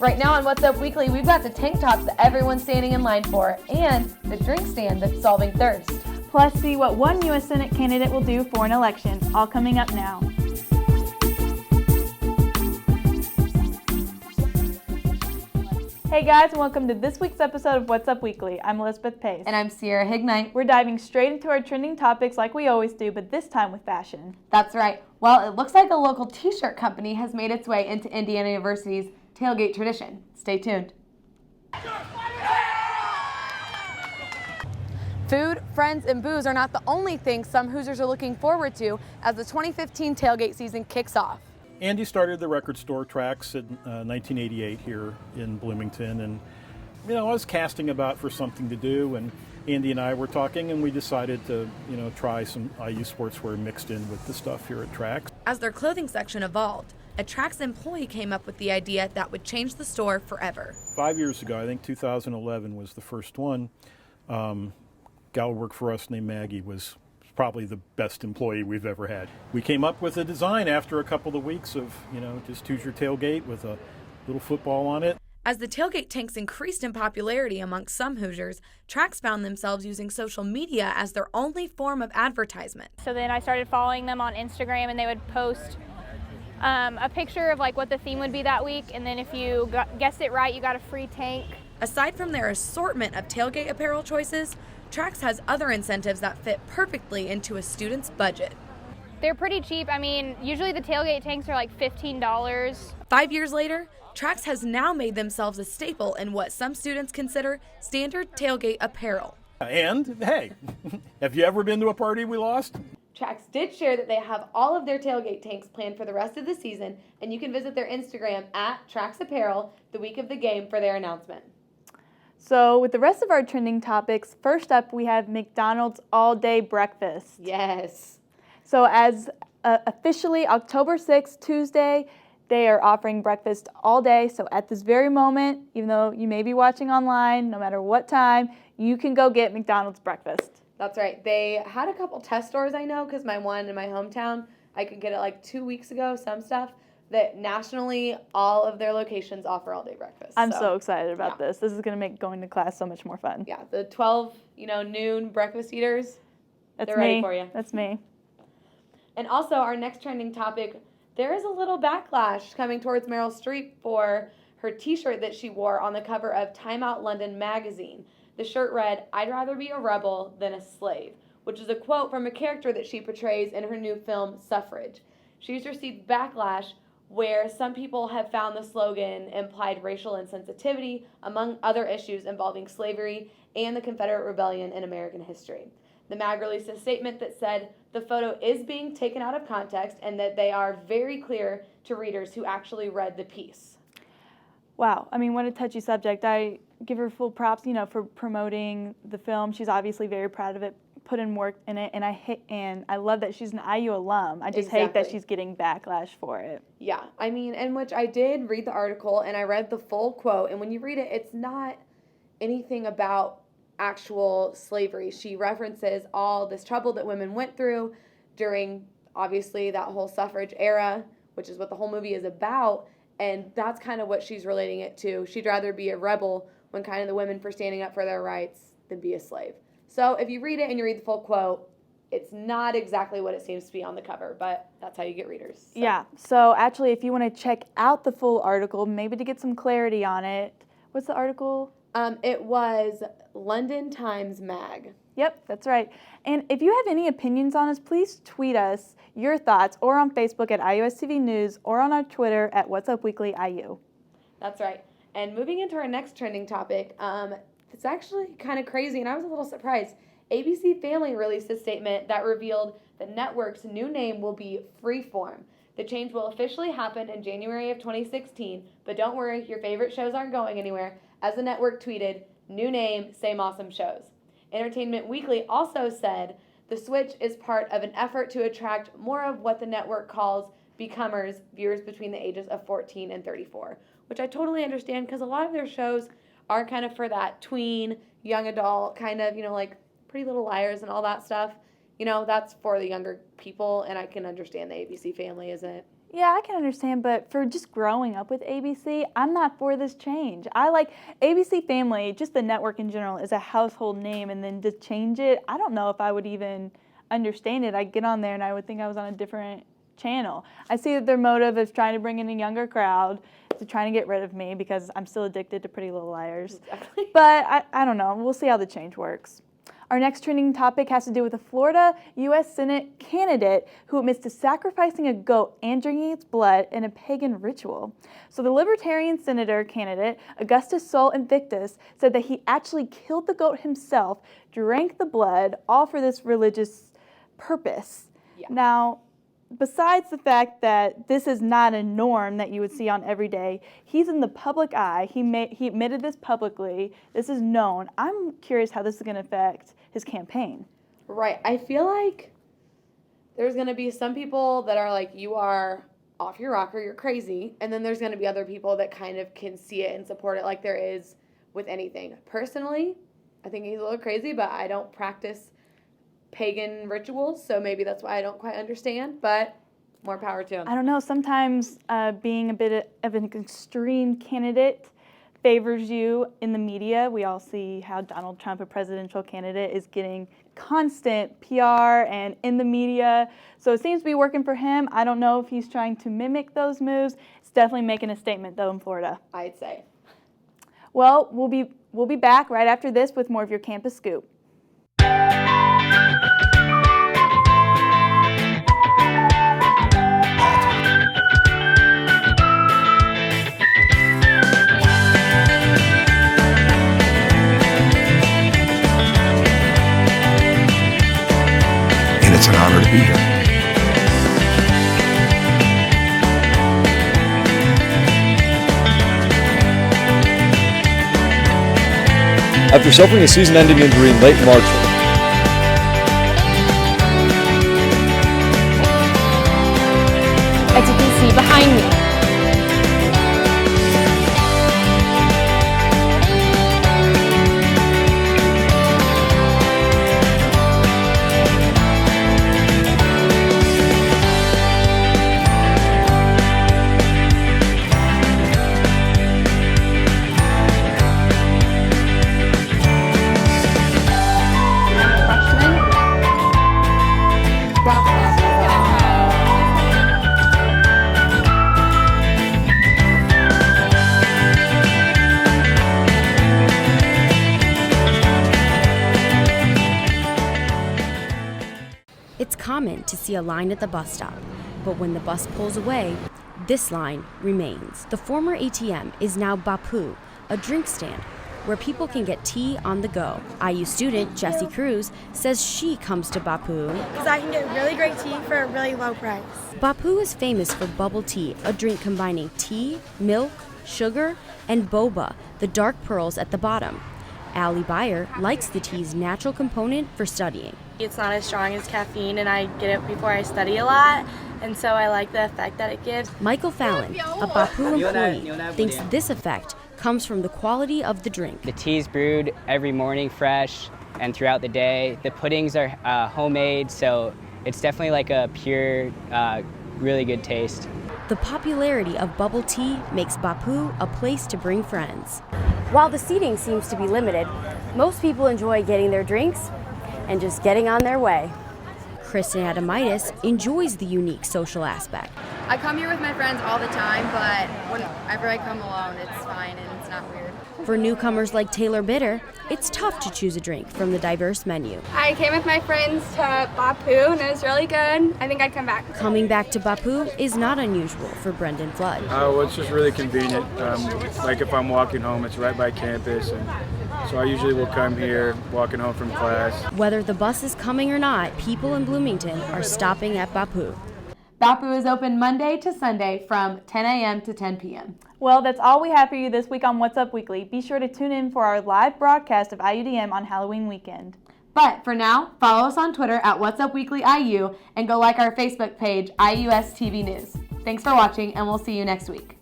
Right now on What's Up Weekly, we've got the tank tops that everyone's standing in line for and the drink stand that's solving thirst. Plus, see what one U.S. Senate candidate will do for an election. All coming up now. Hey guys, and welcome to this week's episode of What's Up Weekly. I'm Elizabeth Pace. And I'm Sierra Hignite. We're diving straight into our trending topics like we always do, but this time with fashion. That's right. Well, it looks like a local t-shirt company has made its way into Indiana University's tailgate tradition. Stay tuned. Food, friends, and booze are not the only things some Hoosiers are looking forward to as the 2015 tailgate season kicks off. Andy started the record store Trax in 1988 here in Bloomington, and I was casting about for something to do, and Andy and I were talking, and we decided to try some IU sportswear mixed in with the stuff here at Trax. As their clothing section evolved, a Trax employee came up with the idea that would change the store forever. 5 years ago, I think 2011 was the first one. Gal who worked for us named Maggie was probably the best employee we've ever had. We came up with a design after a couple of weeks of, just Hoosier tailgate with a little football on it. As the tailgate tanks increased in popularity amongst some Hoosiers, Trax found themselves using social media as their only form of advertisement. So then I started following them on Instagram, and they would post a picture of like what the theme would be that week, and then if you guessed it right, you got a free tank. Aside from their assortment of tailgate apparel choices, Trax has other incentives that fit perfectly into a student's budget. They're pretty cheap. I mean, usually the tailgate tanks are like $15. 5 years later, Trax has now made themselves a staple in what some students consider standard tailgate apparel. And, hey, have you ever been to a party we lost? Trax did share that they have all of their tailgate tanks planned for the rest of the season, and you can visit their Instagram at Trax Apparel the week of the game for their announcement. So with the rest of our trending topics, first up we have McDonald's all-day breakfast. Yes. So as officially October 6th, Tuesday, they are offering breakfast all day. So at this very moment, even though you may be watching online, no matter what time, you can go get McDonald's breakfast. That's right. They had a couple test stores, I know, because my one in my hometown, I could get it like 2 weeks ago, some stuff. That nationally, all of their locations offer all-day breakfast. I'm so excited about this. This is going to make going to class so much more fun. Yeah, the 12, noon breakfast eaters, they're ready for you. That's me. And also, our next trending topic, there is a little backlash coming towards Meryl Streep for her T-shirt that she wore on the cover of Time Out London magazine. The shirt read, "I'd rather be a rebel than a slave," which is a quote from a character that she portrays in her new film, Suffrage. She's received backlash where some people have found the slogan implied racial insensitivity, among other issues involving slavery and the Confederate Rebellion in American history. The mag released a statement that said the photo is being taken out of context and that they are very clear to readers who actually read the piece. Wow, I mean, what a touchy subject. I give her full props, for promoting the film. She's obviously very proud of it, put in work in it, and I love that she's an IU alum. I just hate that she's getting backlash for it. Yeah, I mean, in which I did read the article and I read the full quote, and when you read it, it's not anything about actual slavery. She references all this trouble that women went through during, obviously, that whole suffrage era, which is what the whole movie is about, and that's kind of what she's relating it to. She'd rather be a rebel when kind of the women for standing up for their rights than be a slave. So if you read it and you read the full quote, it's not exactly what it seems to be on the cover, but that's how you get readers. So. Yeah, so actually if you want to check out the full article, maybe to get some clarity on it, what's the article? It was London Times Mag. Yep, that's right. And if you have any opinions on us, please tweet us your thoughts or on Facebook at IUSTV News or on our Twitter at What's Up Weekly IU. That's right. And moving into our next trending topic, it's actually kind of crazy, and I was a little surprised. ABC Family released a statement that revealed the network's new name will be Freeform. The change will officially happen in January of 2016, but don't worry, your favorite shows aren't going anywhere. As the network tweeted, new name, same awesome shows. Entertainment Weekly also said the switch is part of an effort to attract more of what the network calls becomers, viewers between the ages of 14 and 34, which I totally understand because a lot of their shows are kind of for that tween, young adult, kind of, like Pretty Little Liars and all that stuff. That's for the younger people, and I can understand the ABC Family isn't Yeah, I can understand, but for just growing up with ABC, I'm not for this change. I like ABC Family, just the network in general, is a household name, and then to change it, I don't know if I would even understand it. I'd get on there and I would think I was on a different channel. I see that their motive is trying to bring in a younger crowd, to trying to get rid of me because I'm still addicted to Pretty Little Liars. Exactly. But I don't know. We'll see how the change works. Our next trending topic has to do with a Florida U.S. Senate candidate who admits to sacrificing a goat and drinking its blood in a pagan ritual. So the Libertarian Senator candidate, Augustus Sol Invictus, said that he actually killed the goat himself, drank the blood, all for this religious purpose. Yeah. Now, besides the fact that this is not a norm that you would see on every day, he's in the public eye. He admitted this publicly. This is known. I'm curious how this is going to affect his campaign. Right. I feel like there's going to be some people that are like, you are off your rocker, you're crazy. And then there's going to be other people that kind of can see it and support it like there is with anything. Personally, I think he's a little crazy, but I don't practice pagan rituals, so maybe that's why I don't quite understand, but more power to him. I don't know. Sometimes being a bit of an extreme candidate favors you in the media. We all see how Donald Trump, a presidential candidate, is getting constant PR and in the media. So it seems to be working for him. I don't know if he's trying to mimic those moves. It's definitely making a statement, though, in Florida. I'd say. Well, we'll be back right after this with more of your Campus Scoop. It's an honor to be here. After suffering a season-ending injury in late March, as you can see behind me, It's common to see a line at the bus stop, but when the bus pulls away, this line remains. The former ATM is now Baboo, a drink stand where people can get tea on the go. IU student Jessie Cruz says she comes to Baboo because I can get really great tea for a really low price. Baboo is famous for bubble tea, a drink combining tea, milk, sugar, and boba, the dark pearls at the bottom. Allie Beyer likes the tea's natural component for studying. It's not as strong as caffeine, and I get it before I study a lot, and so I like the effect that it gives. Michael Fallon, a Baboo employee, thinks this effect comes from the quality of the drink. The tea's brewed every morning fresh and throughout the day. The puddings are homemade, so it's definitely like a pure, really good taste. The popularity of bubble tea makes Baboo a place to bring friends. While the seating seems to be limited, most people enjoy getting their drinks and just getting on their way. Kristen Adamitis enjoys the unique social aspect. I come here with my friends all the time, but whenever I come alone, it's fine and it's not weird. For newcomers like Taylor Bitter, it's tough to choose a drink from the diverse menu. I came with my friends to Baboo, and it was really good. I think I'd come back. Coming back to Baboo is not unusual for Brendan Flood. Well, it's just really convenient. Like if I'm walking home, it's right by campus, and so I usually will come here walking home from class. Whether the bus is coming or not, people in Bloomington are stopping at Baboo. Baboo is open Monday to Sunday from 10 a.m. to 10 p.m. Well, that's all we have for you this week on What's Up Weekly. Be sure to tune in for our live broadcast of IUDM on Halloween weekend. But for now, follow us on Twitter at What's Up Weekly IU and go like our Facebook page, IUS TV News. Thanks for watching, and we'll see you next week.